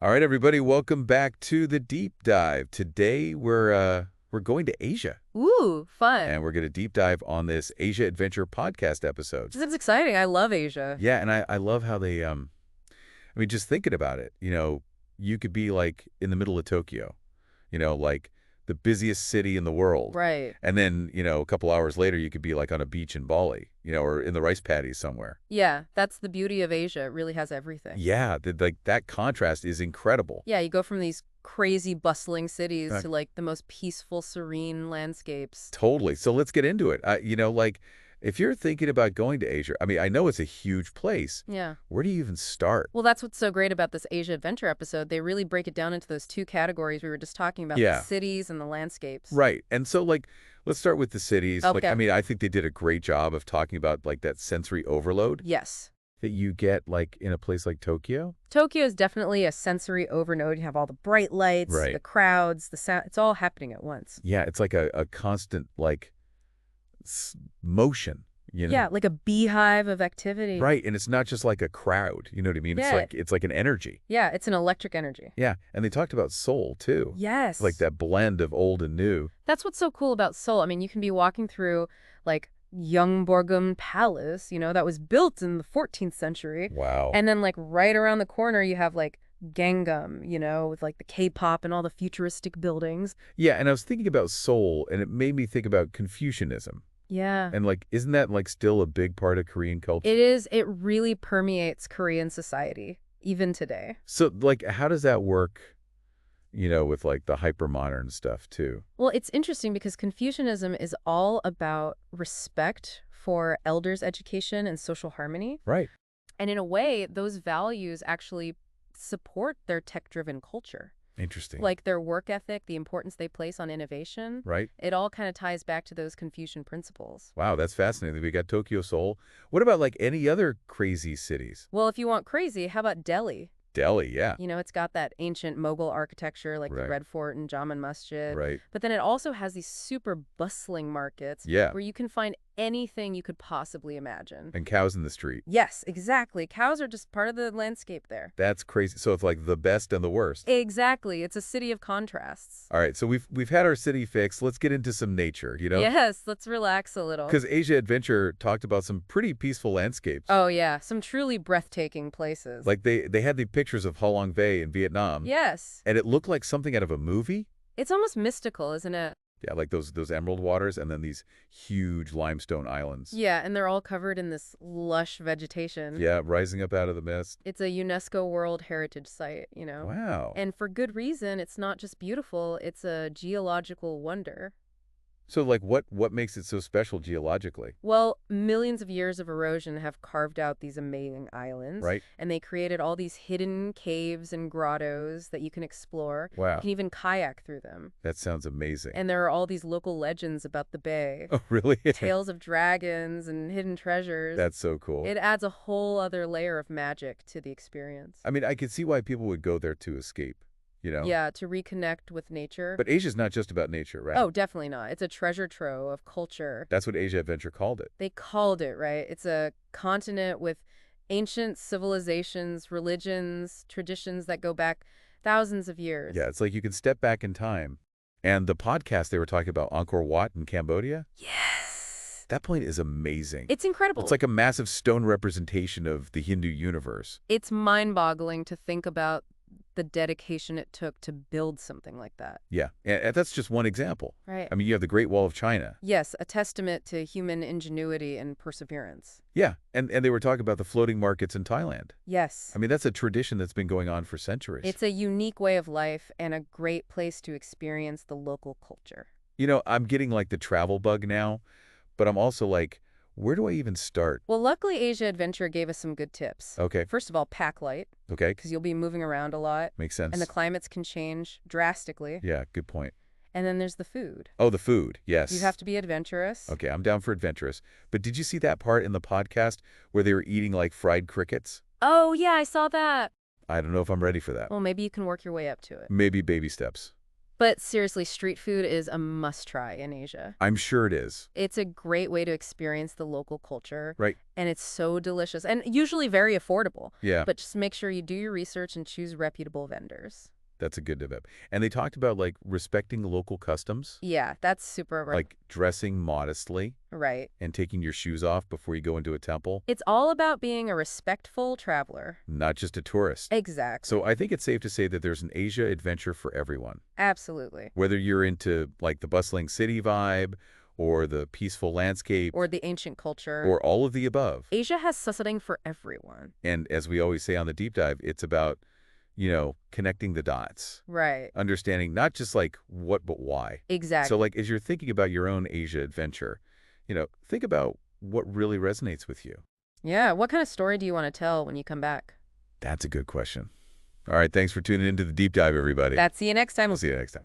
All right, everybody, welcome back to the deep dive. Today we're going to Asia, Ooh, fun. and we're going to deep dive on this Asia Adventure podcast episode. This is exciting. I love Asia. Yeah, and I love how they I mean, just thinking about it, you could be like in the middle of Tokyo, like the busiest city in the world. Right. And then, a couple hours later you could be like on a beach in Bali, or in the rice paddies somewhere. Yeah, that's the beauty of Asia. It really has everything. Yeah, like that contrast is incredible. Yeah, you go from these crazy, bustling cities Uh, to like the most peaceful, serene landscapes. Totally. So let's get into it. Like if you're thinking about going to Asia, I mean, I know it's a huge place. Yeah. Where do you even start? Well, that's what's so great about this Asia Adventure episode. They really break it down into those two categories we were just talking about, the Yeah, cities and the landscapes. right. And so like let's start with the cities. Like I Okay. mean, I think they did a great job of talking about like that sensory overload Yes. that you get like in a place like Tokyo. Tokyo is definitely a sensory overload. You have all the bright lights, Right. the crowds, the sound. It's all happening at once. Yeah, it's like a constant like motion, Yeah, like a beehive of activity. Right, and it's not just like a crowd, you know what I mean? Yeah. It's like an energy. Yeah, it's an electric energy. Yeah, and they talked about Seoul too. Yes. Like that blend of old and new. That's what's so cool about Seoul. I mean, you can be walking through like Gyeongbokgung Palace, that was built in the 14th century. Wow. And then like right around the corner you have like Gangnam, with like the K-pop and all the futuristic buildings. Yeah, and I was thinking about Seoul, and it made me think about Confucianism. Yeah. And like, isn't that like still a big part of Korean culture? It is. It really permeates Korean society even today. So like, how does that work, with like the hypermodern stuff too? Well, it's interesting because Confucianism is all about respect for elders' education and social harmony. Right. And in a way, those values actually support their tech-driven culture. Interesting. Like their work ethic, the importance they place on innovation. Right. It all kind of ties back to those Confucian principles. Wow, that's fascinating. We got Tokyo, Seoul. What about like any other crazy cities? Well, if you want crazy, how about Delhi? Delhi, yeah. It's got that ancient Mughal architecture like the Right. Red Fort and Jama Masjid. Right. But then it also has these super bustling markets Yeah. where you can find anything you could possibly imagine. And cows in the street. Yes, exactly. Cows are just part of the landscape there. That's crazy. So it's like the best and the worst. Exactly. It's a city of contrasts. All right, so we've had our city fixed. Let's get into some nature, Yes, let's relax a little. Because Asia Adventure talked about some pretty peaceful landscapes. Oh, yeah. Some truly breathtaking places. Like they had the pictures of Halong Bay in Vietnam. Yes. And it looked like something out of a movie. It's almost mystical, isn't it? Yeah, like those emerald waters and then these huge limestone islands. Yeah, and they're all covered in this lush vegetation. Yeah, rising up out of the mist. It's a UNESCO World Heritage Site. Wow. And for good reason. It's not just beautiful, it's a geological wonder. So like what makes it so special geologically? Well, millions of years of erosion have carved out these amazing islands. Right? And they created all these hidden caves and grottos that you can explore. You Wow. can even kayak through them. That sounds amazing. And there are all these local legends about the bay. Oh, really? Tales of dragons and hidden treasures. That's so cool. It adds a whole other layer of magic to the experience. I mean, I could see why people would go there to escape, Yeah, to reconnect with nature. But Asia's not just about nature, right? Oh, definitely not. It's a treasure trove of culture. That's what Asia Adventure called it. They called it, right? It's a continent with ancient civilizations, religions, traditions that go back thousands of years. Yeah, it's like you can step back in time. And the podcast they were talking about, Angkor Wat in Cambodia, Yes. that point is amazing. It's incredible. It's like a massive stone representation of the Hindu universe. It's mind-boggling to think about the dedication it took to build something like that. Yeah, and that's just one example. Right. I mean, you have the Great Wall of China. Yes, a testament to human ingenuity and perseverance. Yeah, and they were talking about the floating markets in Thailand. Yes. I mean, that's a tradition that's been going on for centuries. It's a unique way of life and a great place to experience the local culture. I'm getting like the travel bug now, but I'm also like, where do I even start? Well, luckily, Asia Adventure gave us some good tips. Okay, First of all, pack light, okay, because you'll be moving around a lot, makes sense. and the climates can change drastically. Yeah, good point. And then there's the food. Oh, the food, yes. You have to be adventurous. Okay, I'm down for adventurous. But did you see that part in the podcast where they were eating like fried crickets? Oh, yeah, I saw that. I don't know if I'm ready for that. Well, maybe you can work your way up to it. Maybe baby steps. But seriously, street food is a must-try in Asia. I'm sure it is. It's a great way to experience the local culture, Right. and it's so delicious and usually very affordable. Yeah, But just make sure you do your research and choose reputable vendors. that's a good tip. And they talked about, like, respecting local customs, Yeah, that's super like dressing modestly right. and taking your shoes off before you go into a temple, It's all about being a respectful traveler. not just a tourist. So Exactly. I think it's safe to say that there's an Asia adventure for everyone. Absolutely. Whether you're into, like, the bustling city vibe or the peaceful landscape Or the ancient culture. or all of the above. Asia has something for everyone. And as we always say on the deep dive, it's about, connecting the dots, Right. understanding not just like what, but why. So Exactly. like as you're thinking about your own Asia adventure, think about what really resonates with you. Yeah, what kind of story do you want to tell when you come back? That's a good question. All right. Thanks for tuning into the deep dive, everybody. See you next time. We'll see you next time.